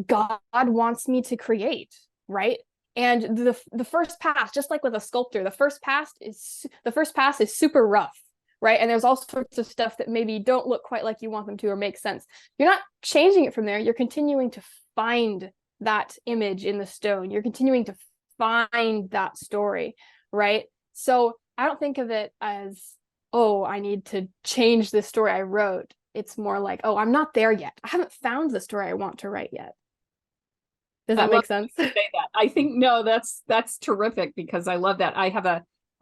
God wants me to create, right? And the first pass, just like with a sculptor, the first pass is super rough, right? And there's all sorts of stuff that maybe don't look quite like you want them to or make sense. You're not changing it from there. You're continuing to find that image in the stone. You're continuing to find that story, right? So I don't think of it as, oh, I need to change this story I wrote. It's more like, oh, I'm not there yet. I haven't found the story I want to write yet. Does that make sense? Say that. I think, no, that's terrific, because I love that. I have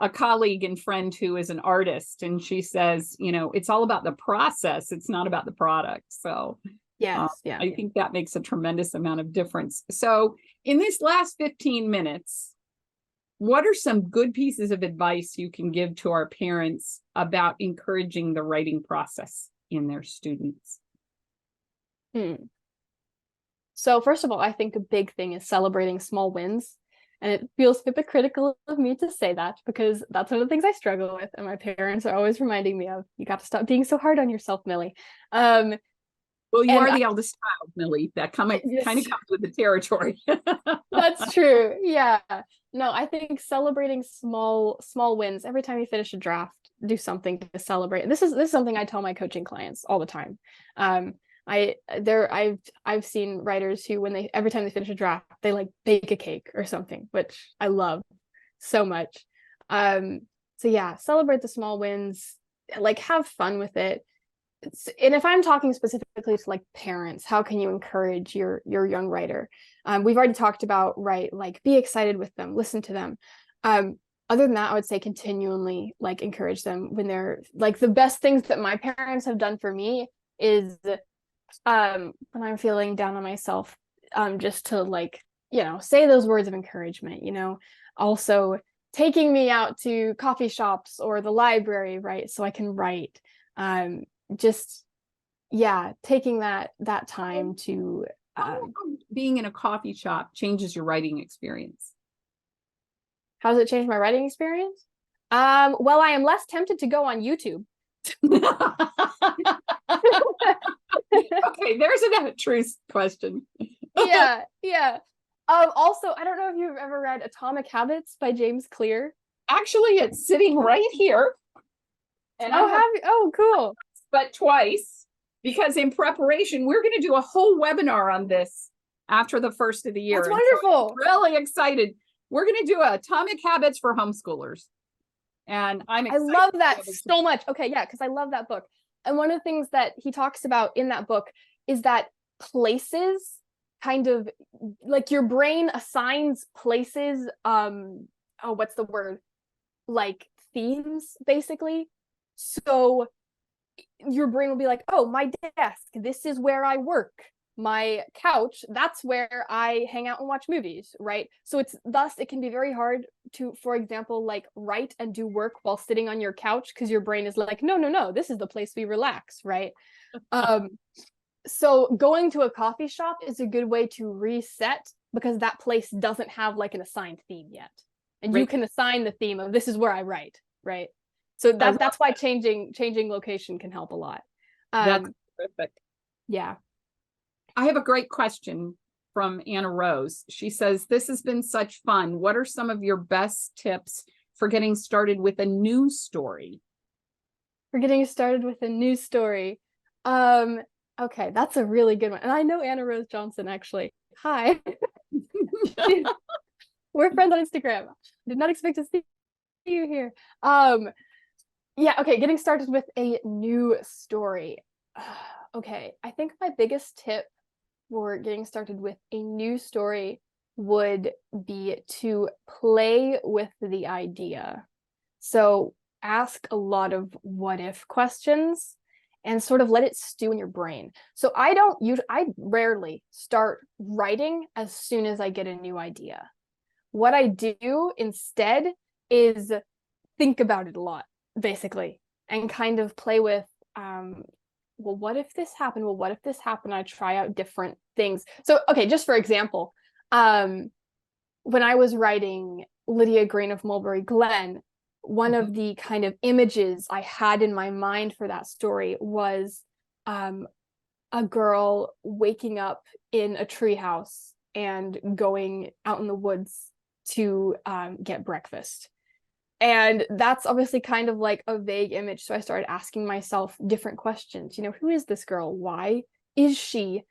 a colleague and friend who is an artist, and she says, it's all about the process. It's not about the product. So Yes, yeah. I think that makes a tremendous amount of difference. So in this last 15 minutes, what are some good pieces of advice you can give to our parents about encouraging the writing process in their students? So first of all, I think a big thing is celebrating small wins. And it feels hypocritical of me to say that because that's one of the things I struggle with. And my parents are always reminding me of, you got to stop being so hard on yourself, Millie. Well, you are the eldest child, Millie. That kind of comes with the territory. That's true. Yeah. No, I think celebrating small wins every time you finish a draft, do something to celebrate. This is something I tell my coaching clients all the time. I've seen writers who, when every time they finish a draft, they like bake a cake or something, which I love so much. So yeah, celebrate the small wins, like have fun with it. And if I'm talking specifically to like parents, how can you encourage your young writer? We've already talked about, right, like be excited with them, listen to them. Other than that, I would say continually like encourage them when they're like, the best things that my parents have done for me is when I'm feeling down on myself, just to like, say those words of encouragement, also taking me out to coffee shops or the library, right, so I can write. Just taking that time to being in a coffee shop changes your writing experience. How does it change my writing experience? Well, I am less tempted to go on YouTube. Okay, there's a truth question. Yeah. Also, I don't know if you've ever read Atomic Habits by James Clear. Actually, it's sitting right here. And oh, cool. But twice, because in preparation, we're going to do a whole webinar on this after the first of the year. That's wonderful. So I'm really excited. We're going to do Atomic Habits for homeschoolers. And I love that so much. Okay, yeah, because I love that book. And one of the things that he talks about in that book is that places kind of like your brain assigns places, what's the word? Like themes, basically. So your brain will be like, oh, my desk, this is where I work. My couch, that's where I hang out and watch movies, right? So it can be very hard to, for example, like write and do work while sitting on your couch because your brain is like, no, this is the place we relax, right? So going to a coffee shop is a good way to reset because that place doesn't have like an assigned theme yet. And you can assign the theme of this is where I write, right? So that's why changing location can help a lot. That's terrific. Yeah. I have a great question from Anna Rose. She says, this has been such fun. What are some of your best tips for getting started with a new story? Okay, that's a really good one. And I know Anna Rose Johnson, actually. Hi. We're friends on Instagram. Did not expect to see you here. Getting started with a new story. Okay, I think my biggest tip for getting started with a new story would be to play with the idea. So ask a lot of what if questions and sort of let it stew in your brain. So I rarely start writing as soon as I get a new idea. What I do instead is think about it a lot, basically, and kind of play with, well, what if this happened? Well, what if this happened? I try out different things. So, okay, just for example, when I was writing Lydia Green of Mulberry Glen, one of the kind of images I had in my mind for that story was a girl waking up in a treehouse and going out in the woods to get breakfast. And that's obviously kind of like a vague image. So I started asking myself different questions. Who is this girl? Why is she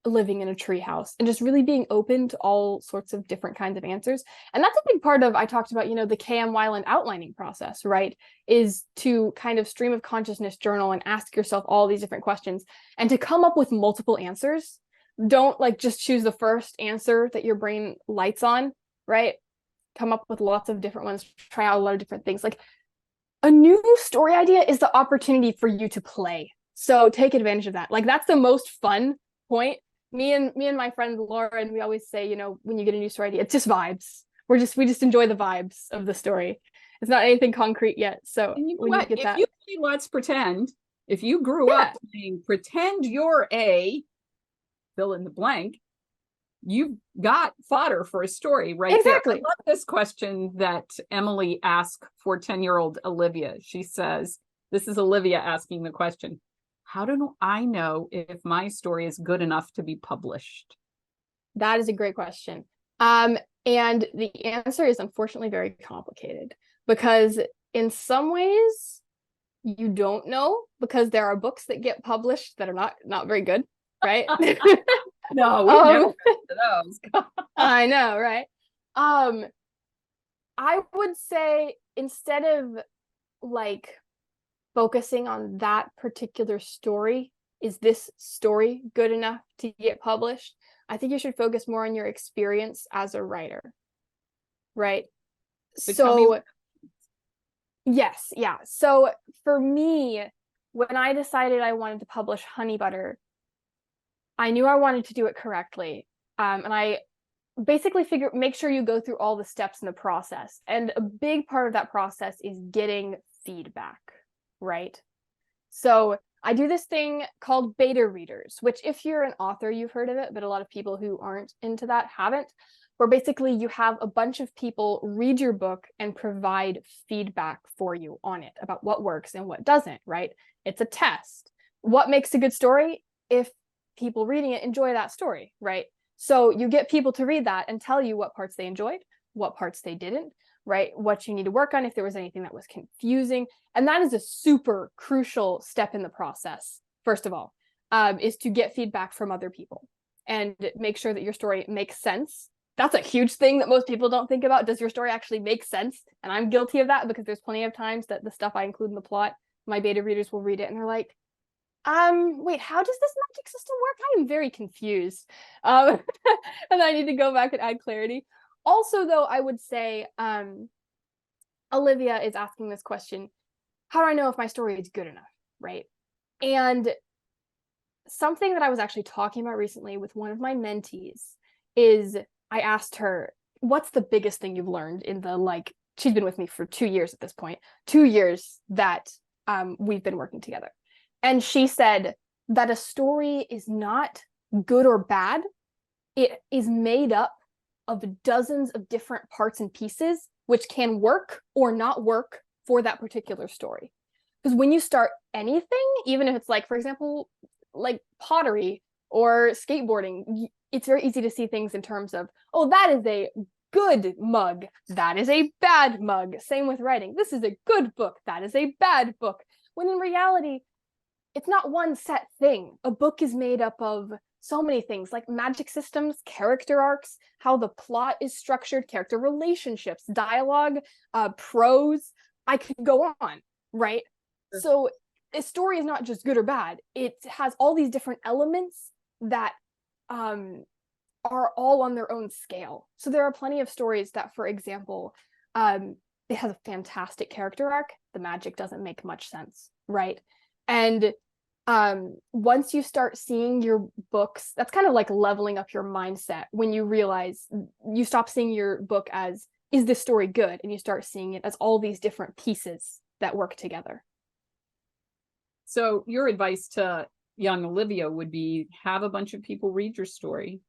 living in a treehouse? And just really being open to all sorts of different kinds of answers. And that's a big part of, I talked about, the KM Weiland outlining process, right? Is to kind of stream of consciousness journal and ask yourself all these different questions and to come up with multiple answers. Don't like just choose the first answer that your brain lights on, right? come up with lots of different ones, try out a lot of different things. Like a new story idea is the opportunity for you to play. So take advantage of that. Like that's the most fun point. Me and my friend Lauren, we always say, when you get a new story idea, it's just vibes. We just enjoy the vibes of the story. It's not anything concrete yet. So And you know when what? you get If that, you play Let's Pretend, if you grew up playing pretend you're a fill in the blank, you've got fodder for a story right exactly. there. I love this question that Emily asked for 10-year-old Olivia. She says, this is Olivia asking the question, how do I know if my story is good enough to be published? That is a great question. And the answer is unfortunately very complicated because in some ways you don't know because there are books that get published that are not very good, right? No, we've never been to those. I know, right? I would say instead of like focusing on that particular story, is this story good enough to get published? I think you should focus more on your experience as a writer, right? So yes, yeah. So for me, when I decided I wanted to publish Honey Butter, I knew I wanted to do it correctly. And I basically make sure you go through all the steps in the process. And a big part of that process is getting feedback, right? So I do this thing called beta readers, which if you're an author, you've heard of it, but a lot of people who aren't into that haven't, where basically you have a bunch of people read your book and provide feedback for you on it about what works and what doesn't, right? It's a test. What makes a good story? If people reading it enjoy that story, right? So you get people to read that and tell you what parts they enjoyed, what parts they didn't, right? What you need to work on, if there was anything that was confusing. And that is a super crucial step in the process, first of all, is to get feedback from other people and make sure that your story makes sense. That's a huge thing that most people don't think about. Does your story actually make sense? And I'm guilty of that because there's plenty of times that the stuff I include in the plot, my beta readers will read it and they're like, wait, how does this magic system work? I am very confused. And I need to go back and add clarity. Also, though, I would say, Olivia is asking this question, how do I know if my story is good enough, right? And something that I was actually talking about recently with one of my mentees is I asked her, what's the biggest thing you've learned in the, she's been with me for 2 years at this point, 2 years that we've been working together. And she said that a story is not good or bad. It is made up of dozens of different parts and pieces, which can work or not work for that particular story. Because when you start anything, even if it's for example, like pottery or skateboarding, it's very easy to see things in terms of, oh, that is a good mug. That is a bad mug. Same with writing. This is a good book. That is a bad book. When in reality, it's not one set thing. A book is made up of so many things like magic systems, character arcs, how the plot is structured, character relationships, dialogue, prose. I could go on, right? Sure. So a story is not just good or bad. It has all these different elements that are all on their own scale. So there are plenty of stories that, for example, it has a fantastic character arc. The magic doesn't make much sense, right? And once you start seeing your books, that's kind of like leveling up your mindset when you realize you stop seeing your book as, is this story good? And you start seeing it as all these different pieces that work together. So your advice to young Olivia would be have a bunch of people read your story.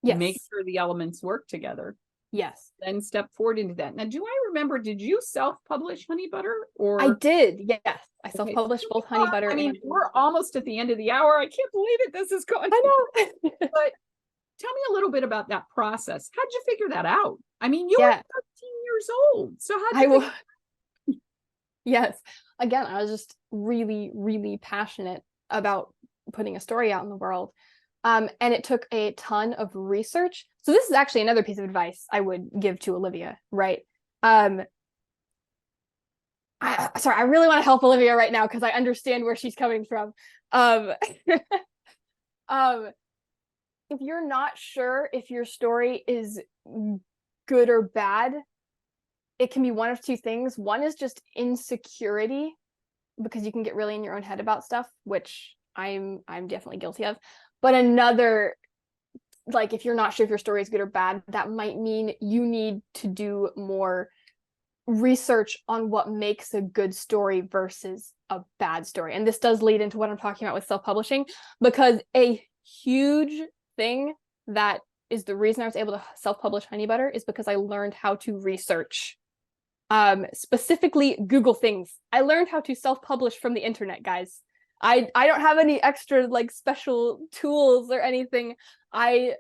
Yes. Make sure the elements work together. Yes. Then step forward into that. Now, do I remember, did you self-publish Honey Butter? Or I did, yes. I self-published both Honey Butter. I mean, we're almost at the end of the hour. I can't believe it. This is going. I know. But tell me a little bit about that process. How'd you figure that out? I mean, you were 13 years old. So how'd you Yes. Again, I was just really, really passionate about putting a story out in the world. And it took a ton of research. So this is actually another piece of advice I would give to Olivia, right? Sorry, I really want to help Olivia right now because I understand where she's coming from. If you're not sure if your story is good or bad, it can be one of two things. One is just insecurity, because you can get really in your own head about stuff, which I'm definitely guilty of. But another, like, if you're not sure if your story is good or bad, that might mean you need to do more research on what makes a good story versus a bad story. And this does lead into what I'm talking about with self-publishing, because a huge thing that is the reason I was able to self-publish Honey Butter is because I learned how to research, specifically Google things. I learned how to self-publish from the internet, guys. I don't have any extra like special tools or anything. I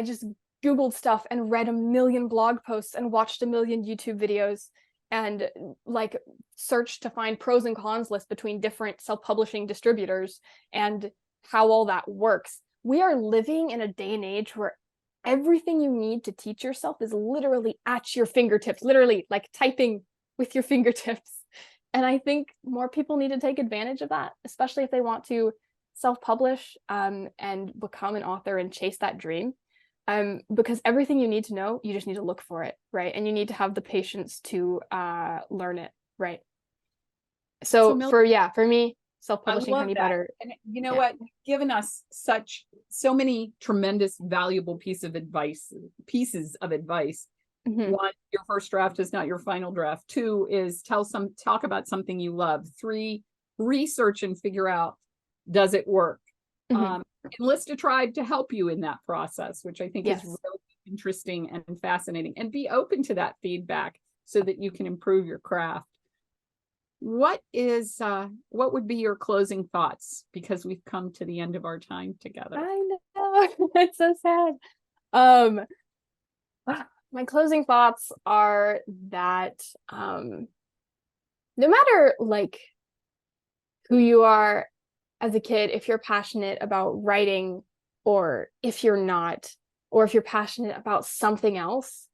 just Googled stuff and read a million blog posts and watched a million YouTube videos and like searched to find pros and cons lists between different self-publishing distributors and how all that works. We are living in a day and age where everything you need to teach yourself is literally at your fingertips, literally like typing with your fingertips. And I think more people need to take advantage of that, especially if they want to self-publish and become an author and chase that dream. Because everything you need to know, you just need to look for it, right? And you need to have the patience to learn it, right? So for me, self-publishing Honey Butter. And you know what? You've given us so many tremendous, valuable pieces of advice. Mm-hmm. 1, your first draft is not your final draft. 2 is talk about something you love. 3, research and figure out, does it work? Mm-hmm. Enlist a tribe to help you in that process, which I think is really interesting and fascinating, and be open to that feedback so that you can improve your craft. What would be your closing thoughts? Because we've come to the end of our time together. I know. It's so sad. My closing thoughts are that no matter like who you are as a kid, if you're passionate about writing, or if you're not, or if you're passionate about something else,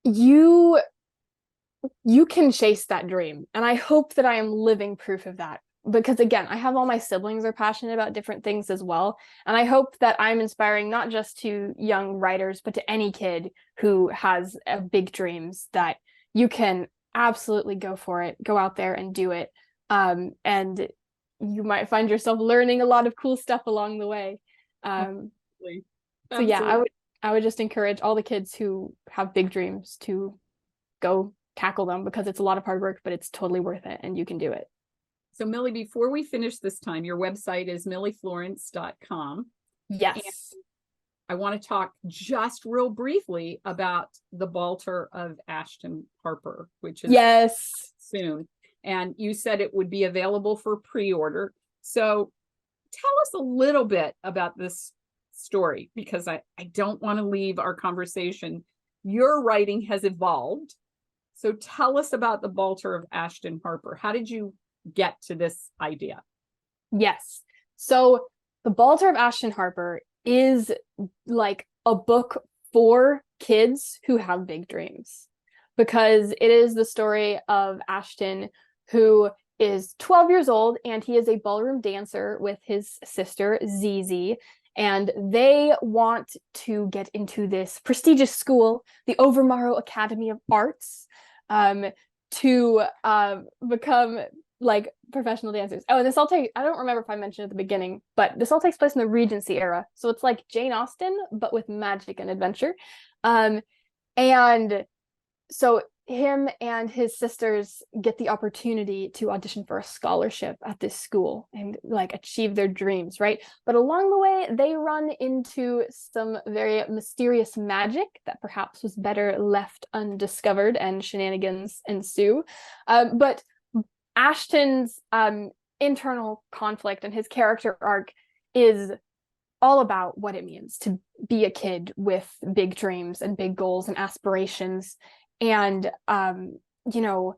you can chase that dream. And I hope that I am living proof of that. Because again, I have all my siblings are passionate about different things as well. And I hope that I'm inspiring not just to young writers, but to any kid who has big dreams, that you can absolutely go for it, go out there and do it. And you might find yourself learning a lot of cool stuff along the way. Absolutely. So yeah, I would just encourage all the kids who have big dreams to go tackle them, because it's a lot of hard work, but it's totally worth it and you can do it. So Millie, before we finish this time, your website is millieflorence.com. Yes. And I want to talk just real briefly about the Balter of Ashton Harper, which is soon. And you said it would be available for pre-order. So tell us a little bit about this story, because I don't want to leave our conversation. Your writing has evolved. So tell us about the Balter of Ashton Harper. How did you get to this idea? Yes. So the Balter of Ashton Harper is like a book for kids who have big dreams, because it is the story of Ashton, who is 12 years old, and he is a ballroom dancer with his sister Zizi, and they want to get into this prestigious school, the Overmorrow Academy of Arts, to become like professional dancers. Oh, and I don't remember if I mentioned at the beginning, but this all takes place in the Regency era. So it's like Jane Austen, but with magic and adventure. And so him and his sisters get the opportunity to audition for a scholarship at this school and like achieve their dreams, right? But along the way, they run into some very mysterious magic that perhaps was better left undiscovered, and shenanigans ensue. But Ashton's internal conflict and his character arc is all about what it means to be a kid with big dreams and big goals and aspirations. And, you know,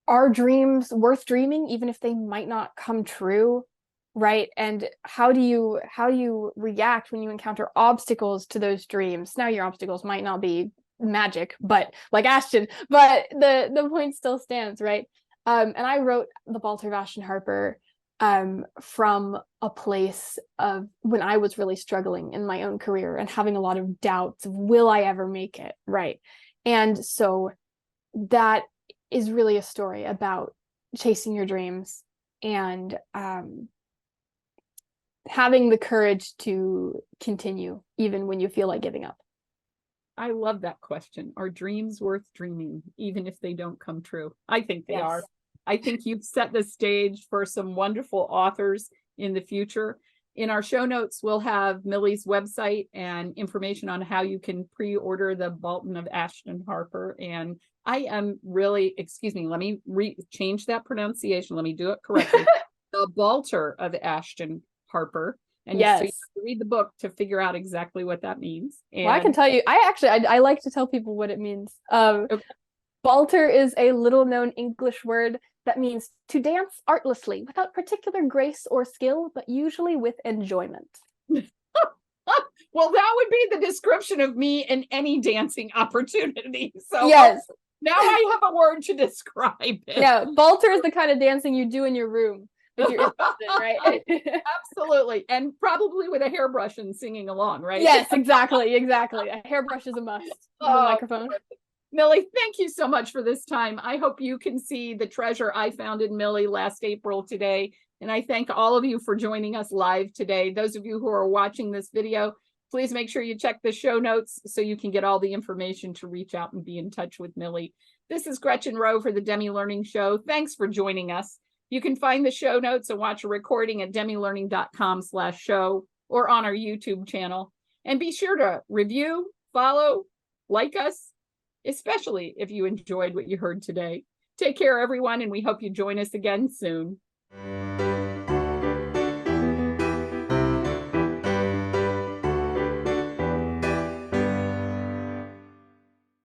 are dreams worth dreaming, even if they might not come true, right? And how do you react when you encounter obstacles to those dreams? Now, your obstacles might not be magic, but like Ashton, but the point still stands, right? And I wrote the Balter of Ashton Harper from a place of when I was really struggling in my own career and having a lot of doubts of, will I ever make it, right? And so that is really a story about chasing your dreams and having the courage to continue even when you feel like giving up. I love that question. Are dreams worth dreaming, even if they don't come true? I think they are. I think you've set the stage for some wonderful authors in the future. In our show notes, we'll have Millie's website and information on how you can pre-order the Balton of Ashton Harper. And I am really, excuse me, let me change that pronunciation. Let me do it correctly. The Balter of Ashton Harper. And so you have to read the book to figure out exactly what that means. And well, I can tell you, I like to tell people what it means. okay. Balter is a little known English word that means to dance artlessly without particular grace or skill, but usually with enjoyment. Well, that would be the description of me in any dancing opportunity. So yes. Now I have a word to describe it. Yeah, Balter is the kind of dancing you do in your room if you're interested, right? Absolutely. And probably with a hairbrush and singing along, right? Yes, exactly. A hairbrush is a must. The microphone. Millie, thank you so much for this time. I hope you can see the treasure I found in Millie last April today. And I thank all of you for joining us live today. Those of you who are watching this video, please make sure you check the show notes so you can get all the information to reach out and be in touch with Millie. This is Gretchen Rowe for the Demme Learning Show. Thanks for joining us. You can find the show notes and watch a recording at demmelearning.com/show or on our YouTube channel. And be sure to review, follow, like us, especially if you enjoyed what you heard today. Take care, everyone, and we hope you join us again soon.